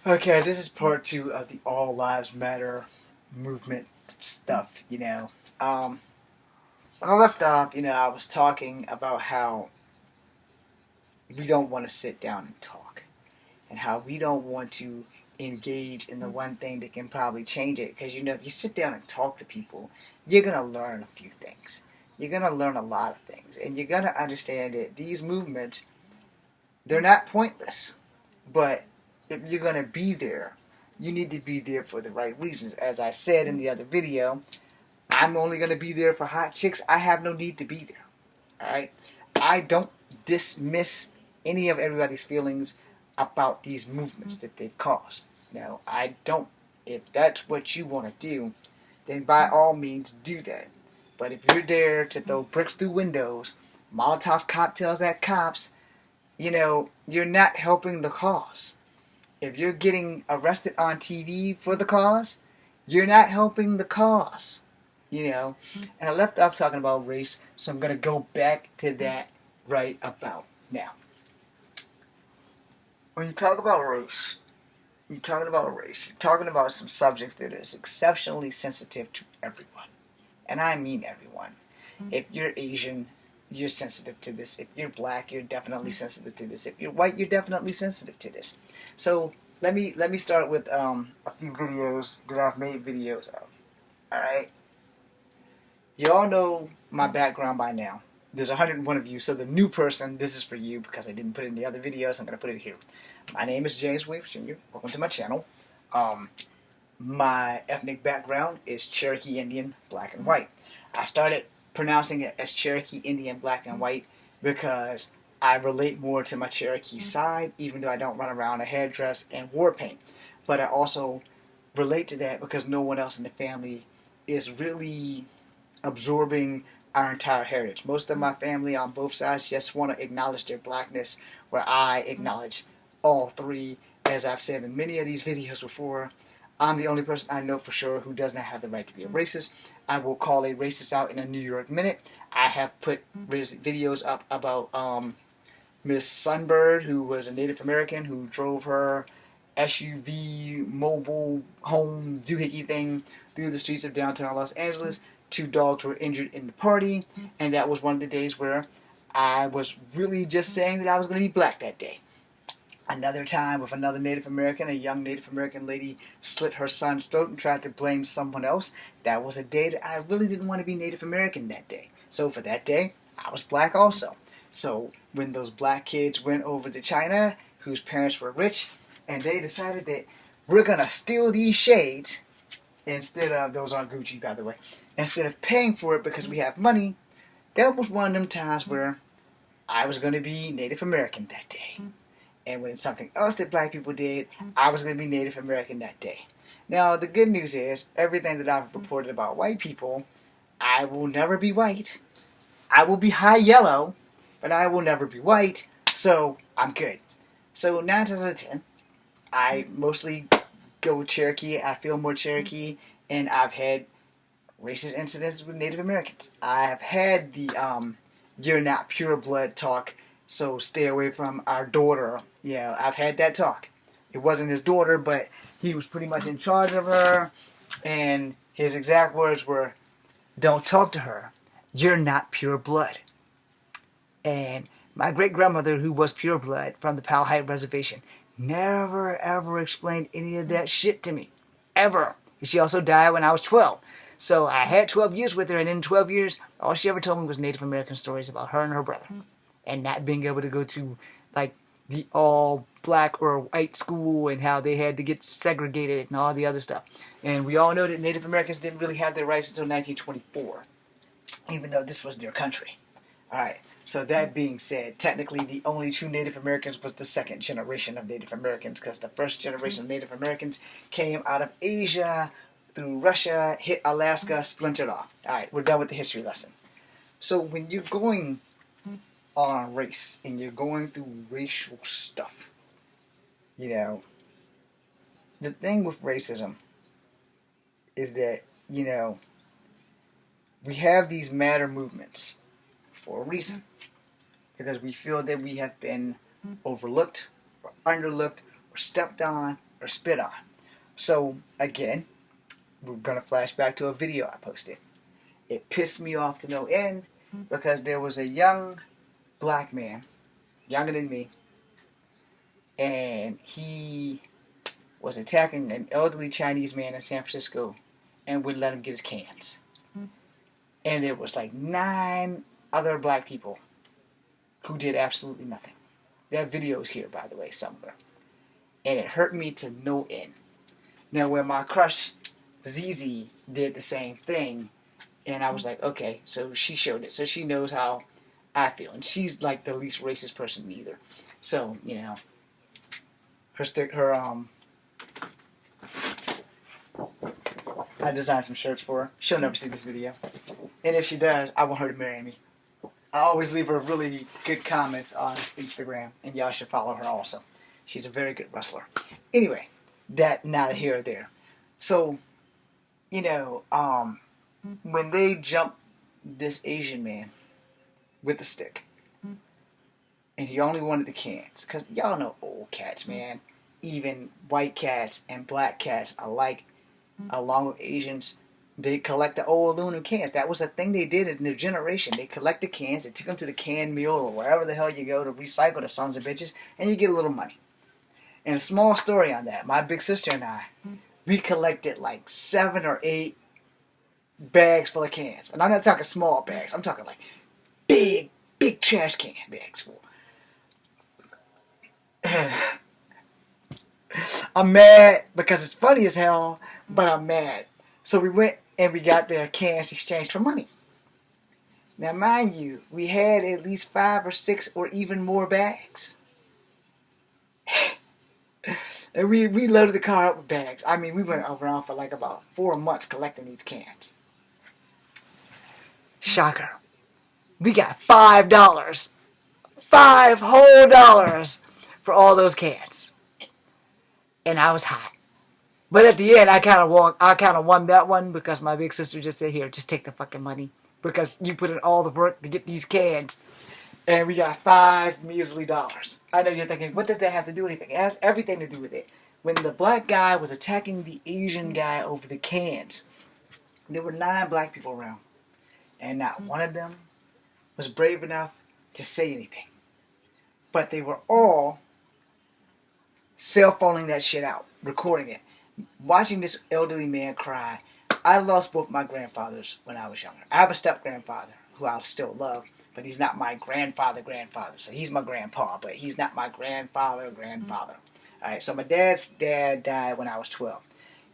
Okay, this is part two of the All Lives Matter movement stuff, Um, when I left off, I was talking about how we don't want to sit down and talk, and how we don't want to engage in the one thing that can probably change it. Because, if you sit down and talk to people, you're going to learn a few things. You're going to learn a lot of things, and you're going to understand that these movements, they're not pointless. But if you're going to be there, you need to be there for the right reasons. As I said in the other video, I'm only going to be there for hot chicks. I have no need to be there. All right? I don't dismiss any of everybody's feelings about these movements that they've caused. No, I don't. If that's what you want to do, then by all means do that. But if you're there to throw bricks through windows, Molotov cocktails at cops, you're not helping the cause. If you're getting arrested on TV for the cause, you're not helping the cause. And I left off talking about race, so I'm going to go back to that right about now. When you talk about race, you're talking about some subjects that is exceptionally sensitive to everyone. And I mean everyone. If you're Asian, you're sensitive to this. If you're black, you're definitely sensitive to this. If you're white, you're definitely sensitive to this. So let me start with a few videos that I've made videos of. All right, you all know my background by now. There's 101 of you, so the new person, this is for you because I didn't put it in the other videos. I'm gonna put it here. My name is James Williams Jr. Welcome to my channel. My ethnic background is Cherokee Indian, black and white. I started pronouncing it as Cherokee Indian, black and white because I relate more to my Cherokee side, even though I don't run around a hairdress and war paint. But I also relate to that because no one else in the family is really absorbing our entire heritage. Most of my family on both sides just want to acknowledge their blackness, where I acknowledge all three. As I've said in many of these videos before, I'm the only person I know for sure who does not have the right to be a racist. I will call a racist out in a New York minute. I have put videos up about Miss Sunbird, who was a Native American who drove her SUV mobile home doohickey thing through the streets of downtown Los Angeles. 2 dogs were injured in the party, and that was one of the days where I was really just saying that I was going to be black that day. Another time with another Native American, a young Native American lady slit her son's throat and tried to blame someone else. That was a day that I really didn't want to be Native American that day. So for that day, I was black also. So when those black kids went over to China, whose parents were rich, and they decided that we're going to steal these shades, instead of, those aren't Gucci by the way, instead of paying for it because we have money, that was one of them times where I was going to be Native American that day. And when something else that black people did, I was going to be Native American that day. Now, the good news is, everything that I've reported about white people, I will never be white. I will be high yellow, but I will never be white, so I'm good. So 9 times out of 10, I mostly go with Cherokee. I feel more Cherokee, and I've had racist incidents with Native Americans. I have had the you're not pure blood talk, so stay away from our daughter. Yeah, I've had that talk. It wasn't his daughter, but he was pretty much in charge of her, and his exact words were, "Don't talk to her. You're not pure blood." And my great-grandmother, who was pure blood from the Powell Heights Reservation, never ever explained any of that shit to me. Ever. She also died when I was 12. So I had 12 years with her, and in 12 years, all she ever told me was Native American stories about her and her brother. And not being able to go to, like, the all-black or white school and how they had to get segregated and all the other stuff. And we all know that Native Americans didn't really have their rights until 1924, even though this was their country. Alright, so that being said, technically the only true Native Americans was the second generation of Native Americans, because the first generation of Native Americans came out of Asia, through Russia, hit Alaska, splintered off. Alright, we're done with the history lesson. So when you're going on race and you're going through racial stuff, the thing with racism is that, we have these matter movements for a reason. Because we feel that we have been overlooked, or underlooked, or stepped on, or spit on. So again, we're gonna flash back to a video I posted. It pissed me off to no end because there was a young black man, younger than me, and he was attacking an elderly Chinese man in San Francisco and wouldn't let him get his cans. And there was like 9 other black people who did absolutely nothing. That video is here, by the way, somewhere. And it hurt me to no end. Now, when my crush, ZZ, did the same thing, and I was like, okay, so she showed it. So she knows how I feel. And she's like the least racist person either. So, you know, I designed some shirts for her. She'll never see this video. And if she does, I want her to marry me. I always leave her really good comments on Instagram, and y'all should follow her also. She's a very good wrestler. Anyway, that neither here or there. So, you know, when they jumped this Asian man with a stick, and he only wanted the cans, because y'all know old cats, man. Even white cats and black cats alike, along with Asians, they collect the old aluminum cans. That was a thing they did in their generation. They collect the cans, they took them to the can mill or wherever the hell you go to recycle the sons of bitches, and you get a little money. And a small story on that, my big sister and I, we collected like 7 or 8 bags full of cans. And I'm not talking small bags, I'm talking like big trash can bags full. And I'm mad because it's funny as hell, but I'm mad. So we went and we got the cans exchanged for money. Now, mind you, we had at least 5 or 6 or even more bags. And we loaded the car up with bags. I mean, we went around for like about 4 months collecting these cans. Shocker. We got $5. $5 whole for all those cans. And I was hot. But at the end, I kind of won that one because my big sister just said, here, just take the fucking money. Because you put in all the work to get these cans. And we got $5 measly. I know you're thinking, what does that have to do with anything? It has everything to do with it. When the black guy was attacking the Asian guy over the cans, there were 9 black people around. And not one of them was brave enough to say anything. But they were all cell phoning that shit out, recording it. Watching this elderly man cry. I lost both my grandfathers when I was younger. I have a step-grandfather who I still love, but he's not my grandfather. So he's my grandpa, but he's not my grandfather. Alright, so my dad's dad died when I was 12.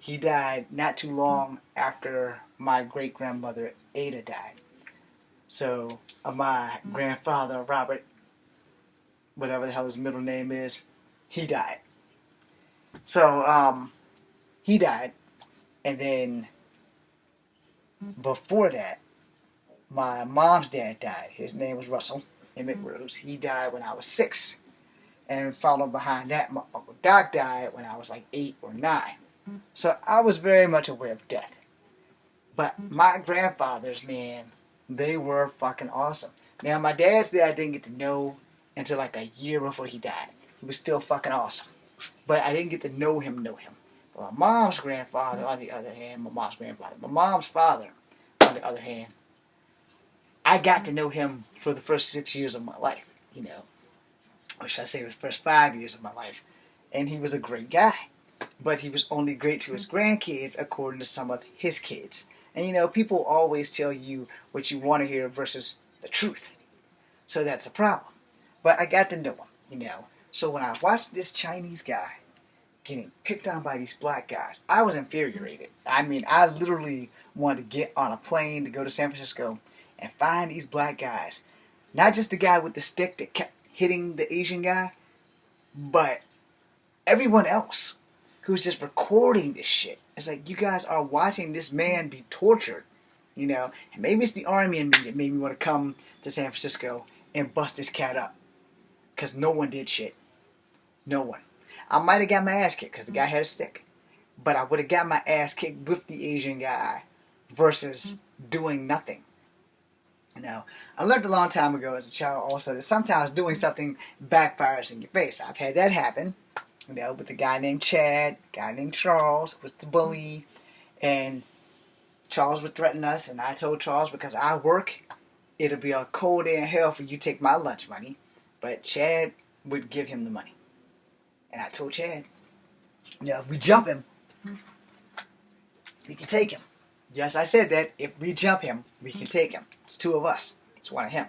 He died not too long after my great-grandmother Ada died. So my grandfather, Robert, whatever the hell his middle name is, he died. So, he died, and then before that, my mom's dad died. His name was Russell Emmett Rose. He died when I was 6. And following behind that, my Uncle Doc died when I was like 8 or 9. So I was very much aware of death. But my grandfathers, man, they were fucking awesome. Now, my dad's dad I didn't get to know until like a year before he died. He was still fucking awesome. But I didn't get to know him. But my mom's grandfather, on the other hand, my mom's father, on the other hand, I got to know him for the first 6 years of my life, you know. Or should I say the first 5 years of my life. And he was a great guy. But he was only great to his grandkids according to some of his kids. And, you know, people always tell you what you want to hear versus the truth. So that's a problem. But I got to know him, you know. So when I watched this Chinese guy getting picked on by these black guys, I was infuriated. I mean, I literally wanted to get on a plane to go to San Francisco and find these black guys. Not just the guy with the stick that kept hitting the Asian guy, but everyone else who's just recording this shit. It's like, you guys are watching this man be tortured, you know. And maybe it's the army in me that made me want to come to San Francisco and bust this cat up. Because no one did shit. No one. I might have got my ass kicked because the guy had a stick. But I would have got my ass kicked with the Asian guy versus doing nothing. You know, I learned a long time ago as a child also that sometimes doing something backfires in your face. I've had that happen. with a guy named Chad, a guy named Charles was the bully, and Charles would threaten us, and I told Charles, because I work, it'll be a cold day in hell for you to take my lunch money, but Chad would give him the money. And I told Chad, if we jump him, we can take him. Yes, I said that. If we jump him, we can take him. It's two of us. It's one of him.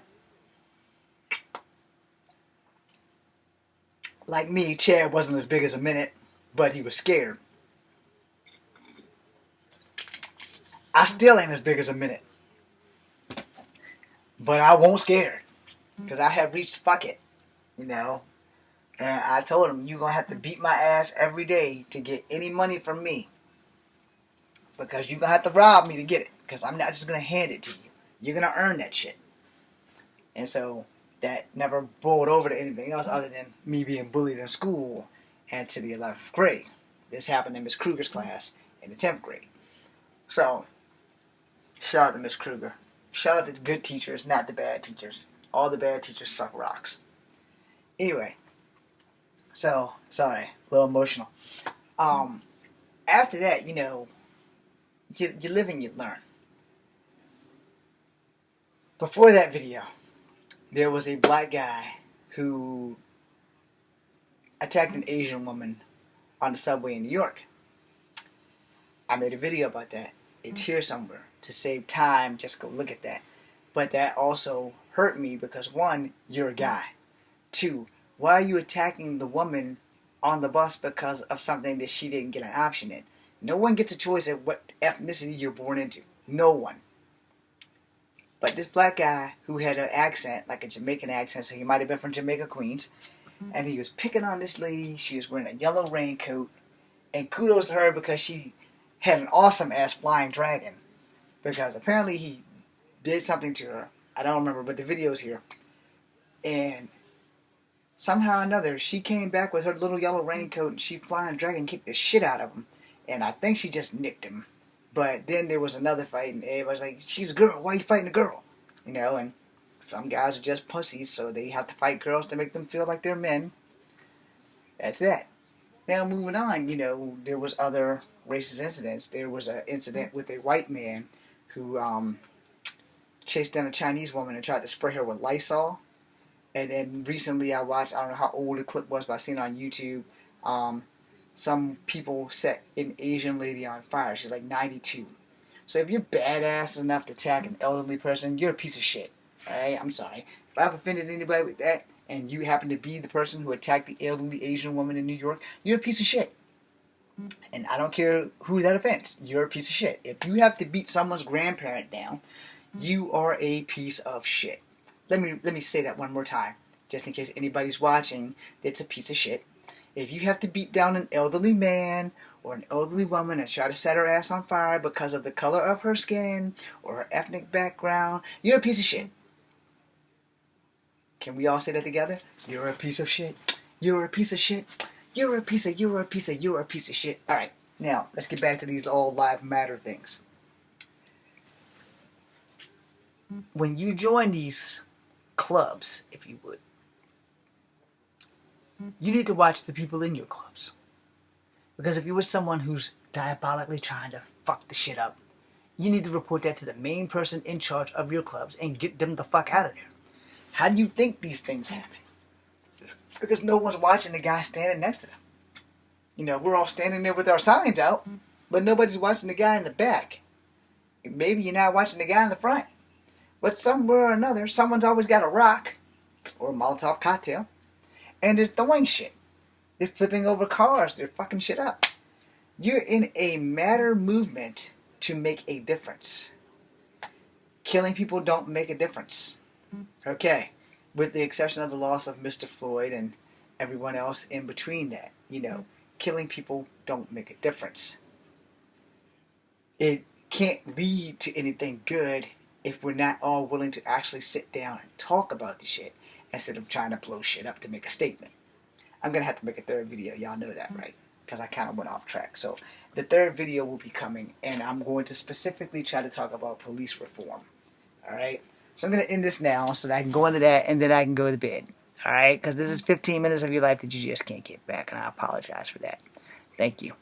Like me, Chad wasn't as big as a minute, but he was scared. I still ain't as big as a minute, but I won't scared, because I have reached fuck it, And I told him, you're going to have to beat my ass every day to get any money from me, because you're going to have to rob me to get it, because I'm not just going to hand it to you. You're going to earn that shit. And so that never boiled over to anything else other than me being bullied in school and to the 11th grade. This happened in Miss Kruger's class in the 10th grade. So, shout out to Miss Kruger. Shout out to the good teachers, not the bad teachers. All the bad teachers suck rocks. Anyway, so, sorry, a little emotional. After that, you live and you learn. Before that video, there was a black guy who attacked an Asian woman on the subway in New York. I made a video about that. It's here somewhere. To save time, just go look at that. But that also hurt me because, one, you're a guy. Two, why are you attacking the woman on the bus because of something that she didn't get an option in? No one gets a choice at what ethnicity you're born into. No one. But this black guy who had an accent, like a Jamaican accent, so he might have been from Jamaica, Queens, and he was picking on this lady. She was wearing a yellow raincoat, and kudos to her because she had an awesome-ass flying dragon, because apparently he did something to her. I don't remember, but the video's here. And somehow or another, she came back with her little yellow raincoat, and she flying dragon kicked the shit out of him. And I think she just nicked him. But then there was another fight, and everybody's like, she's a girl, why are you fighting a girl? And some guys are just pussies, so they have to fight girls to make them feel like they're men. That's that. Now, moving on, there was other racist incidents. There was an incident with a white man who chased down a Chinese woman and tried to spray her with Lysol. And then recently I watched, I don't know how old the clip was, but I seen it on YouTube. Some people set an Asian lady on fire. She's like 92. So if you're badass enough to attack an elderly person, you're a piece of shit. Alright? I'm sorry. If I've offended anybody with that, and you happen to be the person who attacked the elderly Asian woman in New York, you're a piece of shit. And I don't care who that offends. You're a piece of shit. If you have to beat someone's grandparent down, you are a piece of shit. Let me say that one more time, just in case anybody's watching that's a piece of shit. If you have to beat down an elderly man or an elderly woman and try to set her ass on fire because of the color of her skin or her ethnic background, you're a piece of shit. Can we all say that together? You're a piece of shit. You're a piece of shit. You're a piece of shit. Alright, now, let's get back to these all live matter things. When you join these clubs, if you would, you need to watch the people in your clubs. Because if you're with someone who's diabolically trying to fuck the shit up, you need to report that to the main person in charge of your clubs and get them the fuck out of there. How do you think these things happen? Because no one's watching the guy standing next to them. We're all standing there with our signs out, but nobody's watching the guy in the back. Maybe you're not watching the guy in the front. But somewhere or another, someone's always got a rock or a Molotov cocktail, and they're throwing shit. They're flipping over cars. They're fucking shit up. You're in a matter movement to make a difference. Killing people don't make a difference. Okay, with the exception of the loss of Mr. Floyd and everyone else in between that. Killing people don't make a difference. It can't lead to anything good if we're not all willing to actually sit down and talk about the shit instead of trying to blow shit up to make a statement. I'm going to have to make a third video. Y'all know that, right? Because I kind of went off track. So the third video will be coming, and I'm going to specifically try to talk about police reform. Alright? So I'm going to end this now so that I can go into that, and then I can go to bed. Alright? Because this is 15 minutes of your life that you just can't get back, and I apologize for that. Thank you.